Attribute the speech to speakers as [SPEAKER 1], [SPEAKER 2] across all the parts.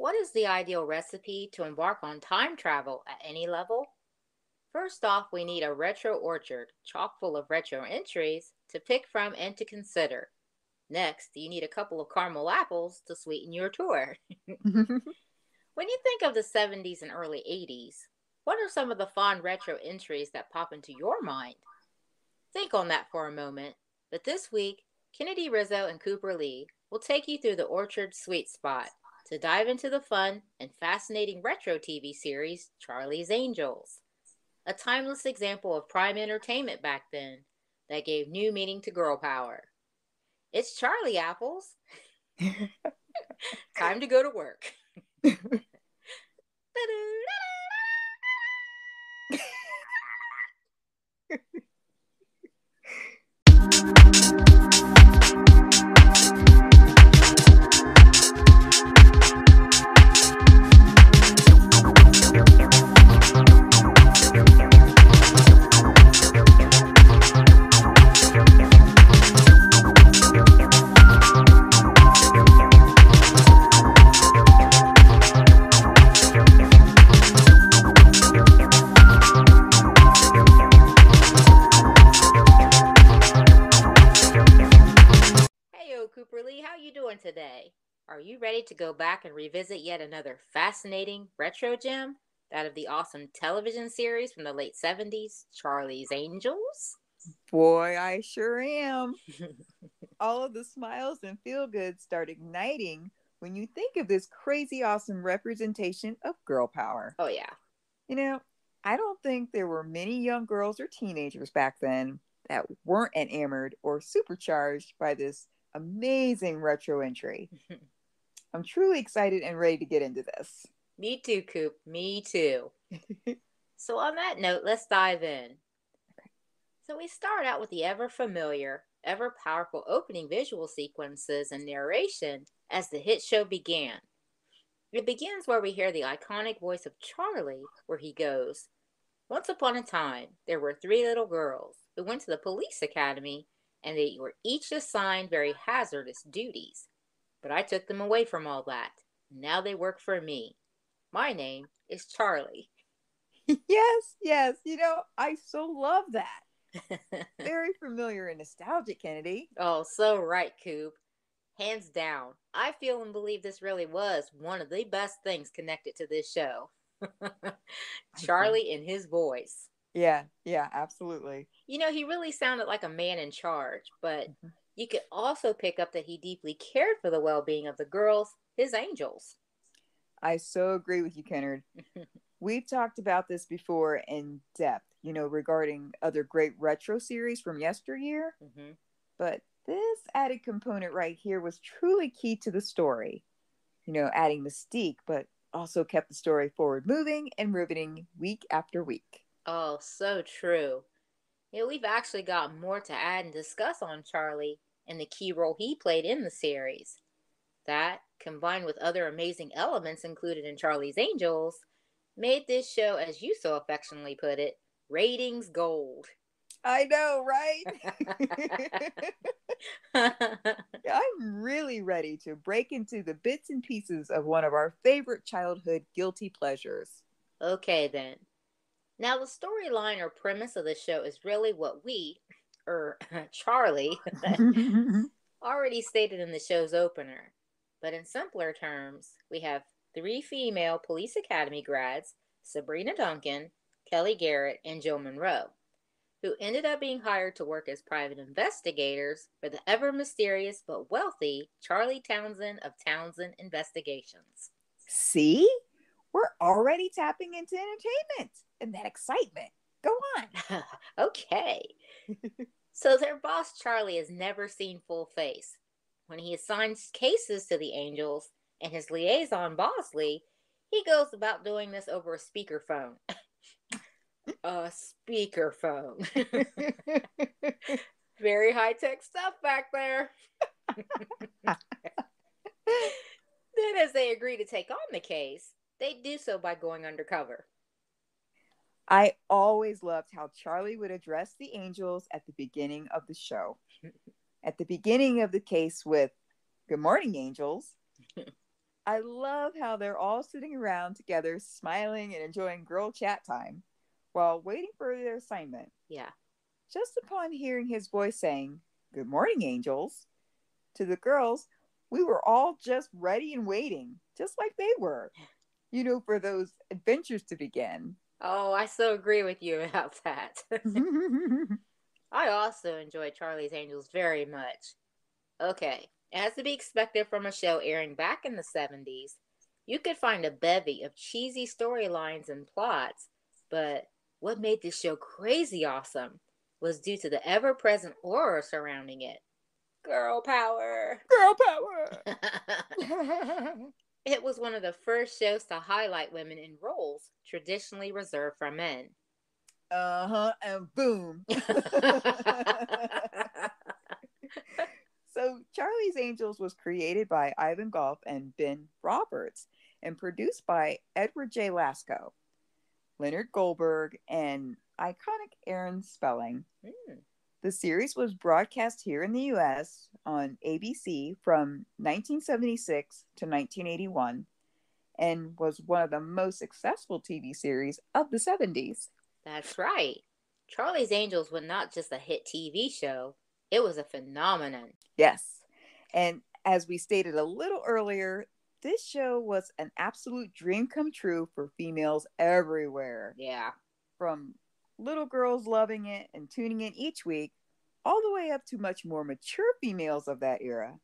[SPEAKER 1] What is the ideal recipe to embark on time travel at any level? First off, we need a retro orchard chock full of retro entries to pick from and to consider. Next, you need a couple of caramel apples to sweeten your tour. When you think of the 70s and early 80s, what are some of the fond retro entries that pop into your mind? Think on that for a moment. But this week, Kennedy Rizzo and Cooper Lee will take you through the Orchard sweet spot to dive into the fun and fascinating retro TV series Charlie's Angels, a timeless example of prime entertainment back then that gave new meaning to girl power. It's Charlie Apples. Time to go to work. Hey, Cooper Lee, how you doing today? Are you ready to go back and revisit yet another fascinating retro gem? That of the awesome television series from the late 70s, Charlie's Angels?
[SPEAKER 2] Boy, I sure am. All of the smiles and feel good start igniting when you think of this crazy awesome representation of girl power.
[SPEAKER 1] Oh, yeah.
[SPEAKER 2] You know, I don't think there were many young girls or teenagers back then that weren't enamored or supercharged by this amazing retro entry. I'm truly excited and ready to get into this.
[SPEAKER 1] Me too, Coop. Me too. So, on that note, let's dive in. So, we start out with the ever familiar, ever powerful opening visual sequences and narration as the hit show began. It begins where we hear the iconic voice of Charlie, where he goes, "Once upon a time, there were three little girls who went to the police academy, and they were each assigned very hazardous duties. But I took them away from all that. Now they work for me. My name is Charlie."
[SPEAKER 2] Yes. I so love that. Very familiar and nostalgic, Kennedy.
[SPEAKER 1] Oh, so right, Coop. Hands down, I feel and believe this really was one of the best things connected to this show. Charlie and his voice.
[SPEAKER 2] Yeah, absolutely.
[SPEAKER 1] He really sounded like a man in charge, but you could also pick up that he deeply cared for the well being of the girls, his angels.
[SPEAKER 2] I so agree with you, Kennard. We've talked about this before in depth, regarding other great retro series from yesteryear.
[SPEAKER 1] Mm-hmm.
[SPEAKER 2] But this added component right here was truly key to the story. Adding mystique, but also kept the story forward moving and riveting week after week.
[SPEAKER 1] Oh, so true. We've actually got more to add and discuss on Charlie and the key role he played in the series. That, combined with other amazing elements included in Charlie's Angels, made this show, as you so affectionately put it, ratings gold.
[SPEAKER 2] I know, right? I'm really ready to break into the bits and pieces of one of our favorite childhood guilty pleasures.
[SPEAKER 1] Okay, then. Now, the storyline or premise of the show is really what Charlie, already stated in the show's opener. But in simpler terms, we have three female police academy grads, Sabrina Duncan, Kelly Garrett, and Joe Monroe, who ended up being hired to work as private investigators for the ever mysterious but wealthy Charlie Townsend of Townsend Investigations.
[SPEAKER 2] See? We're already tapping into entertainment and that excitement. Go on.
[SPEAKER 1] Okay. So their boss Charlie has never seen full face. When he assigns cases to the Angels and his liaison Bosley, he goes about doing this over a speakerphone. A speakerphone. Very high-tech stuff back there. Then as they agree to take on the case, they do so by going undercover.
[SPEAKER 2] I always loved how Charlie would address the Angels at the beginning of the show. At the beginning of the case with, "Good morning, Angels." I love how they're all sitting around together, smiling and enjoying girl chat time while waiting for their assignment.
[SPEAKER 1] Yeah.
[SPEAKER 2] Just upon hearing his voice saying, "Good morning, angels," to the girls, we were all just ready and waiting, just like they were, for those adventures to begin.
[SPEAKER 1] Oh, I so agree with you about that. I also enjoy Charlie's Angels very much. Okay, as to be expected from a show airing back in the 70s, you could find a bevy of cheesy storylines and plots, but what made this show crazy awesome was due to the ever present aura surrounding it. Girl power!
[SPEAKER 2] Girl power!
[SPEAKER 1] It was one of the first shows to highlight women in roles traditionally reserved for men.
[SPEAKER 2] And boom. So, Charlie's Angels was created by Ivan Goff and Ben Roberts and produced by Edward J. Lasco, Leonard Goldberg, and iconic Aaron Spelling. The series was broadcast here in the U.S. on ABC from 1976 to 1981 and was one of the most successful TV series of the 70s.
[SPEAKER 1] That's right. Charlie's Angels was not just a hit TV show, it was a phenomenon.
[SPEAKER 2] Yes. And as we stated a little earlier, this show was an absolute dream come true for females everywhere.
[SPEAKER 1] Yeah.
[SPEAKER 2] From little girls loving it and tuning in each week, all the way up to much more mature females of that era.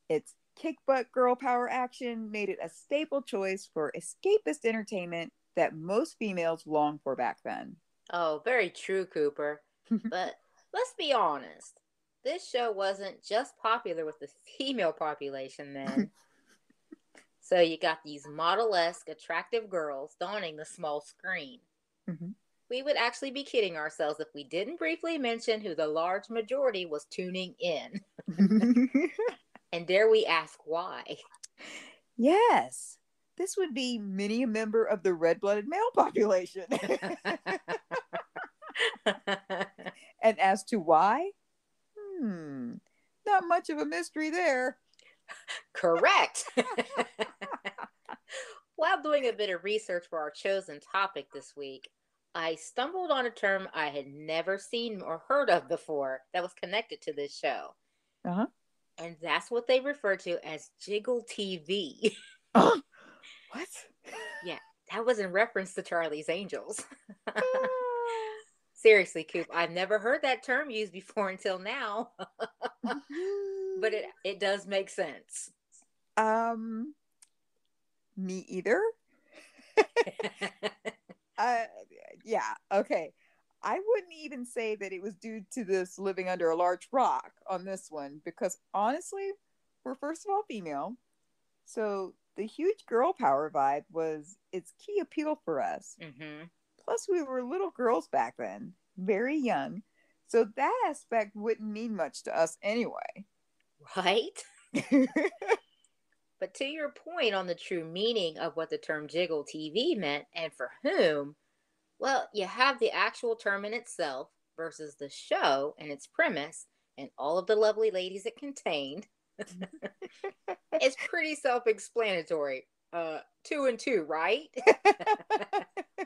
[SPEAKER 2] Its kick butt girl power action made it a staple choice for escapist entertainment that most females longed for back then.
[SPEAKER 1] Oh, very true, Cooper. But let's be honest. This show wasn't just popular with the female population then. So you got these model-esque, attractive girls donning the small screen.
[SPEAKER 2] Mm-hmm.
[SPEAKER 1] We would actually be kidding ourselves if we didn't briefly mention who the large majority was tuning in. And dare we ask why?
[SPEAKER 2] Yes. This would be many a member of the red-blooded male population. And as to why? Not much of a mystery there.
[SPEAKER 1] Correct. While doing a bit of research for our chosen topic this week, I stumbled on a term I had never seen or heard of before that was connected to this show.
[SPEAKER 2] Uh-huh.
[SPEAKER 1] And that's what they refer to as Jiggle TV.
[SPEAKER 2] What?
[SPEAKER 1] Yeah, that was in reference to Charlie's Angels. Seriously, Coop, I've never heard that term used before until now. But it does make sense.
[SPEAKER 2] Me either. Yeah, okay. I wouldn't even say that it was due to this living under a large rock on this one, because honestly, we're first of all female. So the huge girl power vibe was its key appeal for us.
[SPEAKER 1] Mm-hmm.
[SPEAKER 2] Plus, we were little girls back then, very young. So that aspect wouldn't mean much to us anyway.
[SPEAKER 1] Right? But to your point on the true meaning of what the term Jiggle TV meant and for whom, well, you have the actual term in itself versus the show and its premise and all of the lovely ladies it contained. It's pretty self-explanatory. 2 and 2, right?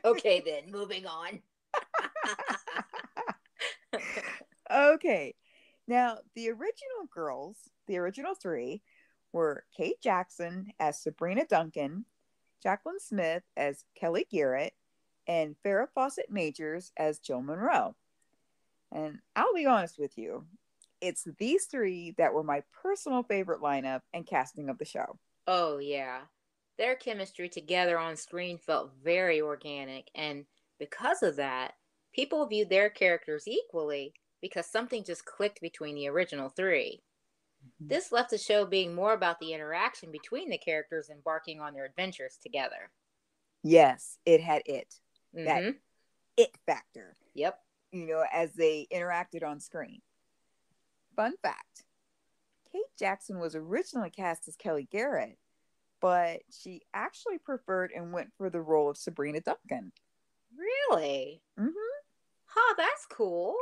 [SPEAKER 1] Okay, then, moving on.
[SPEAKER 2] Okay. Now, the original girls, the original three, were Kate Jackson as Sabrina Duncan, Jacqueline Smith as Kelly Garrett, and Farrah Fawcett Majors as Jill Monroe. And I'll be honest with you, it's these three that were my personal favorite lineup and casting of the show.
[SPEAKER 1] Oh, yeah. Their chemistry together on screen felt very organic, and because of that, people viewed their characters equally because something just clicked between the original three. Mm-hmm. This left the show being more about the interaction between the characters embarking on their adventures together.
[SPEAKER 2] Yes, it had it.
[SPEAKER 1] Mm-hmm.
[SPEAKER 2] That it factor.
[SPEAKER 1] Yep.
[SPEAKER 2] As they interacted on screen. Fun fact, Kate Jackson was originally cast as Kelly Garrett, but she actually preferred and went for the role of Sabrina Duncan.
[SPEAKER 1] Really?
[SPEAKER 2] Mm-hmm.
[SPEAKER 1] Huh, that's cool.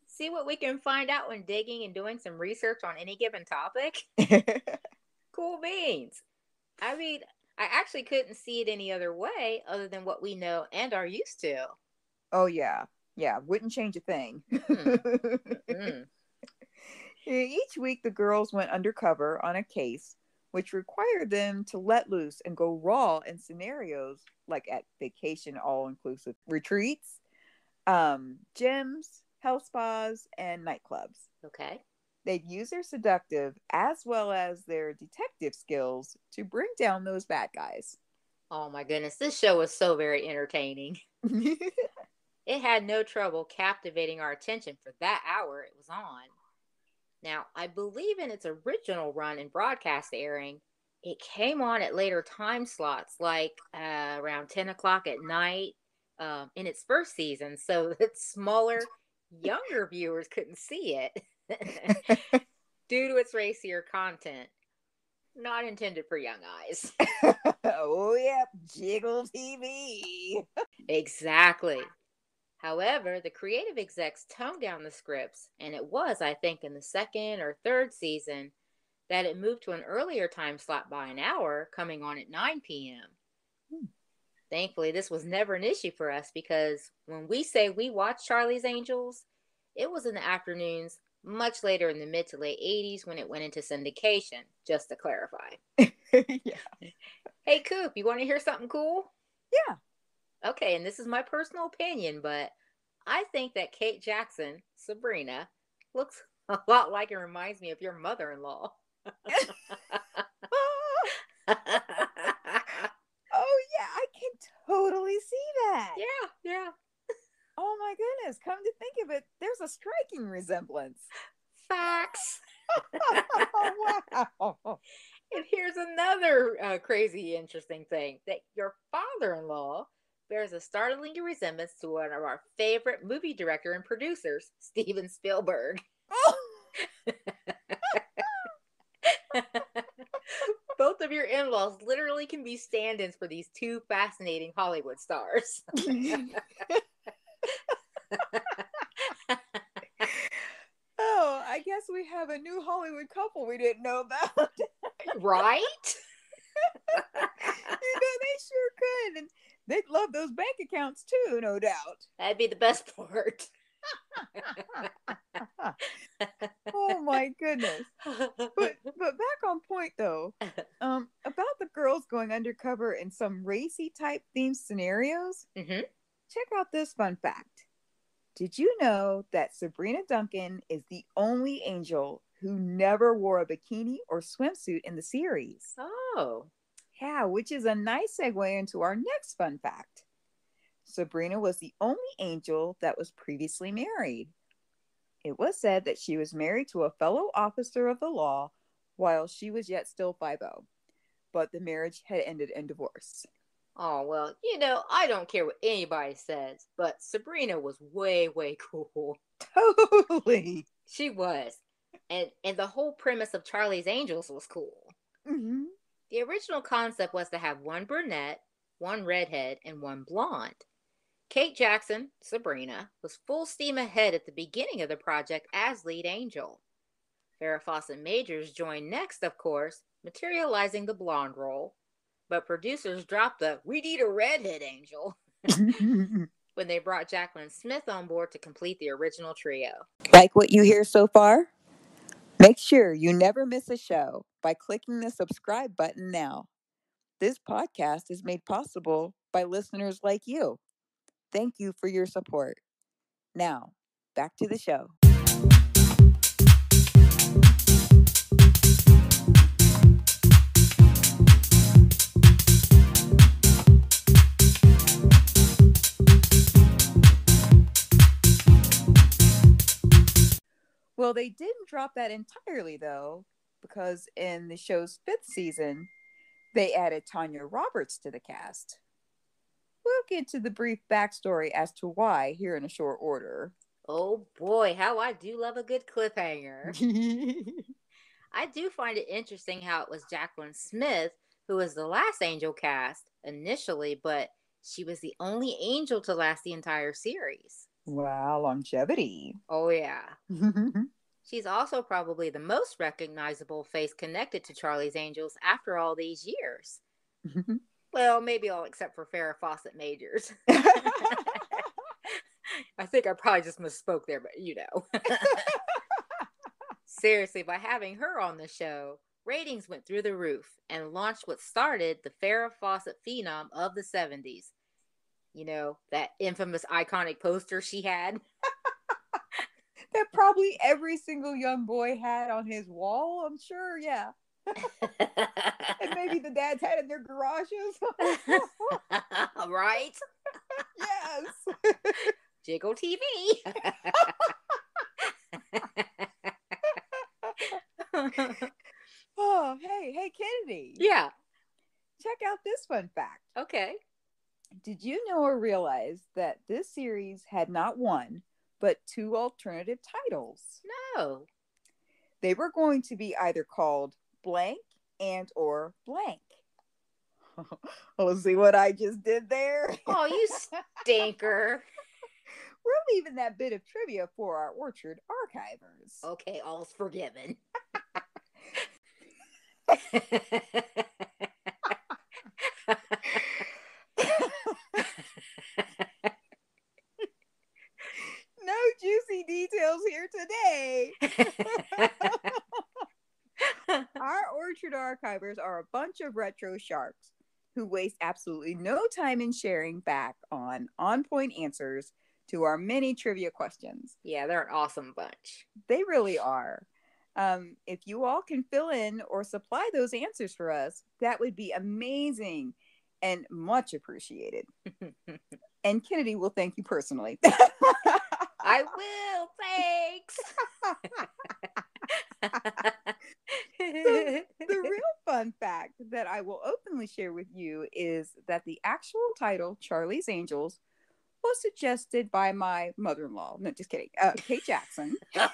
[SPEAKER 1] See what we can find out when digging and doing some research on any given topic? cool beans. I mean, I actually couldn't see it any other way other than what we know and are used to.
[SPEAKER 2] Oh, yeah. Yeah, wouldn't change a thing.
[SPEAKER 1] Mm-mm. Mm-mm.
[SPEAKER 2] Each week, the girls went undercover on a case, which required them to let loose and go raw in scenarios like at vacation all inclusive retreats, gyms, health spas, and nightclubs.
[SPEAKER 1] Okay.
[SPEAKER 2] They'd use their seductive as well as their detective skills to bring down those bad guys.
[SPEAKER 1] Oh my goodness, this show was so very entertaining. It had no trouble captivating our attention for that hour it was on. Now, I believe in its original run and broadcast airing, it came on at later time slots, like around 10 o'clock at night in its first season, so that smaller, younger viewers couldn't see it due to its racier content. Not intended for young eyes.
[SPEAKER 2] Oh, yep, Jiggle TV.
[SPEAKER 1] Exactly. However, the creative execs toned down the scripts, and it was, I think, in the second or third season that it moved to an earlier time slot by an hour, coming on at 9 p.m. Thankfully, this was never an issue for us because when we say we watched Charlie's Angels, it was in the afternoons, much later in the mid to late 80s when it went into syndication, just to clarify.
[SPEAKER 2] Yeah.
[SPEAKER 1] Hey, Coop, you want to hear something cool?
[SPEAKER 2] Yeah.
[SPEAKER 1] Okay, and this is my personal opinion, but I think that Kate Jackson, Sabrina, looks a lot like and reminds me of your mother-in-law.
[SPEAKER 2] Oh, yeah, I can totally see that.
[SPEAKER 1] Yeah.
[SPEAKER 2] Oh, my goodness. Come to think of it, there's a striking resemblance.
[SPEAKER 1] Facts.
[SPEAKER 2] Oh, wow.
[SPEAKER 1] And here's another crazy, interesting thing that your father-in-law bears a startling resemblance to one of our favorite movie director and producers, Steven Spielberg. Both of your in-laws literally can be stand-ins for these two fascinating Hollywood stars.
[SPEAKER 2] Oh, I guess we have a new Hollywood couple we didn't know about.
[SPEAKER 1] Right?
[SPEAKER 2] They sure could. And they'd love those bank accounts too, no doubt.
[SPEAKER 1] That'd be the best part.
[SPEAKER 2] Oh my goodness. But back on point though. About the girls going undercover in some racy type themed scenarios.
[SPEAKER 1] Mm-hmm.
[SPEAKER 2] Check out this fun fact. Did you know that Sabrina Duncan is the only angel who never wore a bikini or swimsuit in the series?
[SPEAKER 1] Oh.
[SPEAKER 2] Yeah, which is a nice segue into our next fun fact. Sabrina was the only angel that was previously married. It was said that she was married to a fellow officer of the law while she was yet still 5-0, but the marriage had ended in divorce.
[SPEAKER 1] Oh, well, I don't care what anybody says, but Sabrina was way, way cool.
[SPEAKER 2] Totally.
[SPEAKER 1] She was. And the whole premise of Charlie's Angels was cool.
[SPEAKER 2] Mm-hmm.
[SPEAKER 1] The original concept was to have one brunette, one redhead, and one blonde. Kate Jackson, Sabrina, was full steam ahead at the beginning of the project as lead angel. Farrah Fawcett Majors joined next, of course, materializing the blonde role, but producers dropped the "we need a redhead angel" when they brought Jaclyn Smith on board to complete the original trio.
[SPEAKER 2] Like what you hear so far? Make sure you never miss a show by clicking the subscribe button now. This podcast is made possible by listeners like you. Thank you for your support. Now, back to the show. Well, they didn't drop that entirely, though, because in the show's 5th season, they added Tanya Roberts to the cast. We'll get to the brief backstory as to why here in a short order.
[SPEAKER 1] Oh boy, how I do love a good cliffhanger. I do find it interesting how it was Jaclyn Smith who was the last angel cast initially, but she was the only angel to last the entire series.
[SPEAKER 2] Wow, longevity.
[SPEAKER 1] Oh, yeah. She's also probably the most recognizable face connected to Charlie's Angels after all these years. Well, maybe all except for Farrah Fawcett Majors. I think I probably just misspoke there, but you know. Seriously, by having her on the show, ratings went through the roof and launched what started the Farrah Fawcett phenom of the 70s. You know, that infamous iconic poster she had.
[SPEAKER 2] That probably every single young boy had on his wall, I'm sure, yeah. And maybe the dads had in their garages.
[SPEAKER 1] Right?
[SPEAKER 2] Yes.
[SPEAKER 1] Jiggle TV.
[SPEAKER 2] Oh, hey, Kennedy.
[SPEAKER 1] Yeah.
[SPEAKER 2] Check out this fun fact.
[SPEAKER 1] Okay.
[SPEAKER 2] Did you know or realize that this series had not one, but two alternative titles?
[SPEAKER 1] No.
[SPEAKER 2] They were going to be either called Blank and or Blank. Oh, see what I just did there?
[SPEAKER 1] Oh, you stinker.
[SPEAKER 2] We're leaving that bit of trivia for our Orchard archivers.
[SPEAKER 1] Okay, all's forgiven.
[SPEAKER 2] No juicy details here today. Our Orchard archivers are a bunch of retro sharks who waste absolutely no time in sharing back on point answers to our many trivia questions.
[SPEAKER 1] Yeah, they're an awesome bunch.
[SPEAKER 2] They really are. If you all can fill in or supply those answers for us, that would be amazing and much appreciated. And Kennedy will thank you personally.
[SPEAKER 1] I will, thanks.
[SPEAKER 2] The real fun fact that I will openly share with you is that the actual title, Charlie's Angels, was suggested by my mother-in-law. No, just kidding. Kate Jackson. It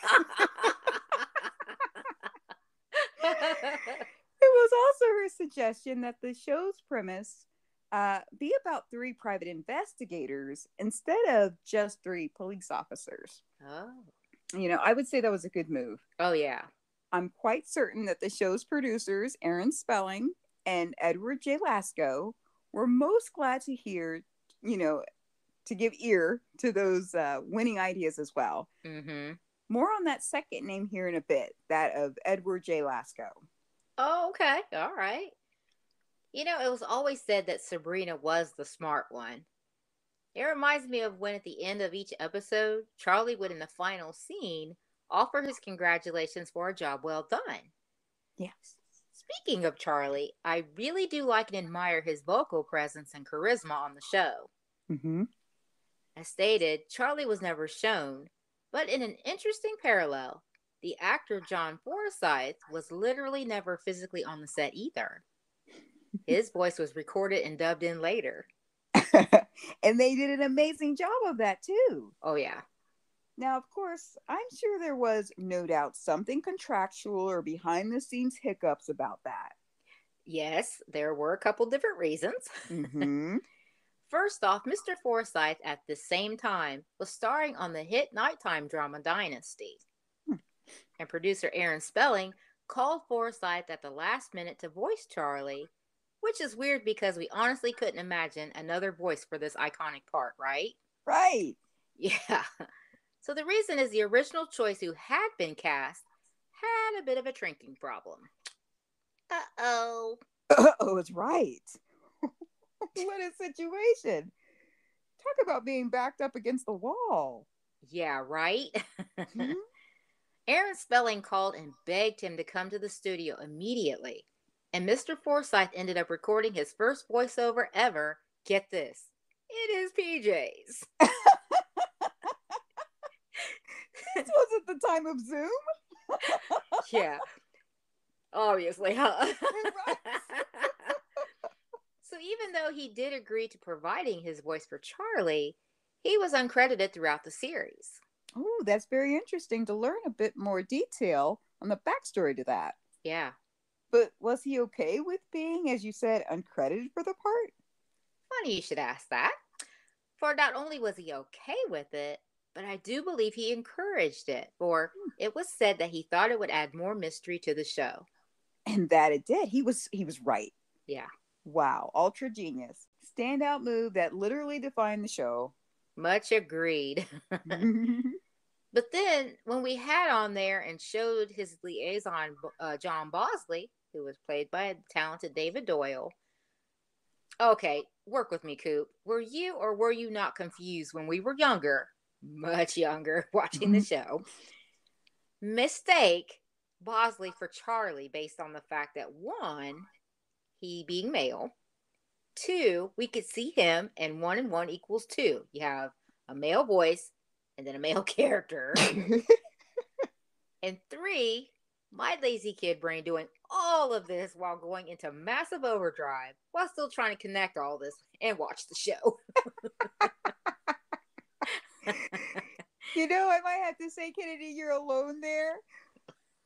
[SPEAKER 2] was also her suggestion that the show's premise be about three private investigators instead of just three police officers.
[SPEAKER 1] Oh.
[SPEAKER 2] You know, I would say that was a good move.
[SPEAKER 1] Oh, yeah.
[SPEAKER 2] I'm quite certain that the show's producers, Aaron Spelling and Edward J. Lasco, were most glad to hear, you know, to give ear to those winning ideas as well.
[SPEAKER 1] Mm-hmm.
[SPEAKER 2] More on that second name here in a bit, that of Edward J. Lasco.
[SPEAKER 1] Oh, okay. All right. You know, it was always said that Sabrina was the smart one. It reminds me of when at the end of each episode, Charlie would, in the final scene, offer his congratulations for a job well done.
[SPEAKER 2] Yes.
[SPEAKER 1] Speaking of Charlie, I really do like and admire his vocal presence and charisma on the show.
[SPEAKER 2] Mm-hmm.
[SPEAKER 1] As stated, Charlie was never shown, but in an interesting parallel, the actor John Forsythe was literally never physically on the set either. His voice was recorded and dubbed in later.
[SPEAKER 2] And they did an amazing job of that too.
[SPEAKER 1] Oh, yeah.
[SPEAKER 2] Now, of course, I'm sure there was no doubt something contractual or behind the scenes hiccups about that.
[SPEAKER 1] Yes, there were a couple different reasons.
[SPEAKER 2] Mm-hmm.
[SPEAKER 1] First off, Mr. Forsythe at the same time was starring on the hit nighttime drama Dynasty. And producer Aaron Spelling called Forsythe at the last minute to voice Charlie, which is weird because we honestly couldn't imagine another voice for this iconic part, right?
[SPEAKER 2] Right.
[SPEAKER 1] Yeah. So the reason is the original choice who had been cast had a bit of a drinking problem. Uh-oh.
[SPEAKER 2] Uh-oh, it's right. What a situation. Talk about being backed up against the wall.
[SPEAKER 1] Yeah, right?
[SPEAKER 2] Mm-hmm.
[SPEAKER 1] Aaron Spelling called and begged him to come to the studio immediately. And Mr. Forsythe ended up recording his first voiceover ever. Get this. It is PJs.
[SPEAKER 2] This wasn't the time of Zoom.
[SPEAKER 1] Yeah. Obviously, huh?
[SPEAKER 2] Right.
[SPEAKER 1] So even though he did agree to providing his voice for Charlie, he was uncredited throughout the series.
[SPEAKER 2] Oh, that's very interesting to learn a bit more detail on the backstory to that.
[SPEAKER 1] Yeah.
[SPEAKER 2] But was he okay with being, as you said, uncredited for the part?
[SPEAKER 1] Funny you should ask that. For not only was he okay with it, but I do believe he encouraged it, or it was said that he thought it would add more mystery to the show.
[SPEAKER 2] And that it did. He was right.
[SPEAKER 1] Yeah.
[SPEAKER 2] Wow, ultra genius. Standout move that literally defined the show.
[SPEAKER 1] Much agreed. But then when we had on there and showed his liaison, John Bosley, who was played by the talented David Doyle. Okay, work with me, Coop. Were you or were you not confused when we were younger, much younger, watching the show? Mistake Bosley for Charlie based on the fact that 1, he being male. 2, we could see him, and 1 and 1 equals 2. You have a male voice and then a male character. And 3, my lazy kid brain doing all of this while going into massive overdrive while still trying to connect all this and watch the show.
[SPEAKER 2] You know, I might have to say, Kennedy, you're alone there.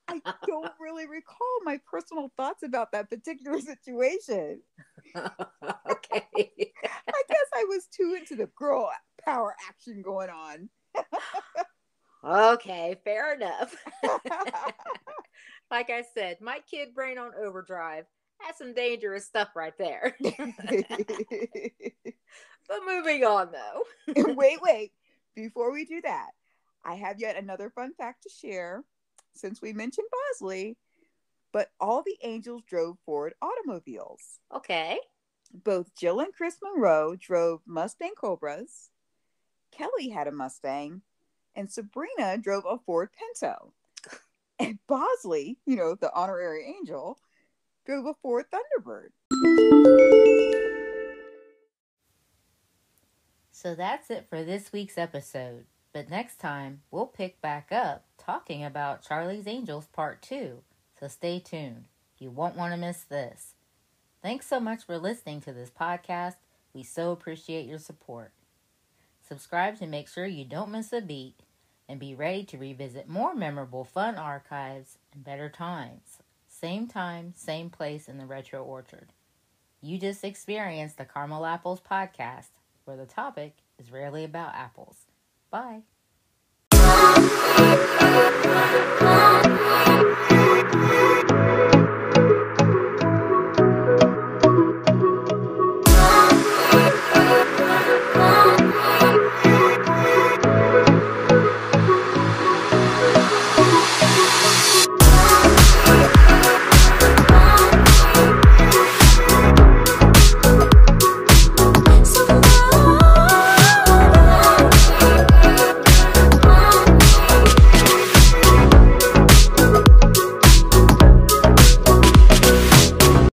[SPEAKER 2] I don't really recall my personal thoughts about that particular situation.
[SPEAKER 1] Okay.
[SPEAKER 2] I guess I was too into the girl power action going on.
[SPEAKER 1] Okay, fair enough. Like I said, my kid brain on overdrive has some dangerous stuff right there. But moving on, though.
[SPEAKER 2] Wait. Before we do that, I have yet another fun fact to share. Since we mentioned Bosley, but all the angels drove Ford automobiles.
[SPEAKER 1] Okay.
[SPEAKER 2] Both Jill and Chris Monroe drove Mustang Cobras. Kelly had a Mustang, and Sabrina drove a Ford Pinto. And Bosley, you know, the honorary angel, drove a Ford Thunderbird.
[SPEAKER 1] So that's it for this week's episode. But next time, we'll pick back up talking about Charlie's Angels Part 2. So stay tuned. You won't want to miss this. Thanks so much for listening to this podcast. We so appreciate your support. Subscribe to make sure you don't miss a beat, and be ready to revisit more memorable fun archives and better times. Same time, same place in the Retro Orchard. You just experienced the Caramel Apples podcast, where the topic is rarely about apples. Bye.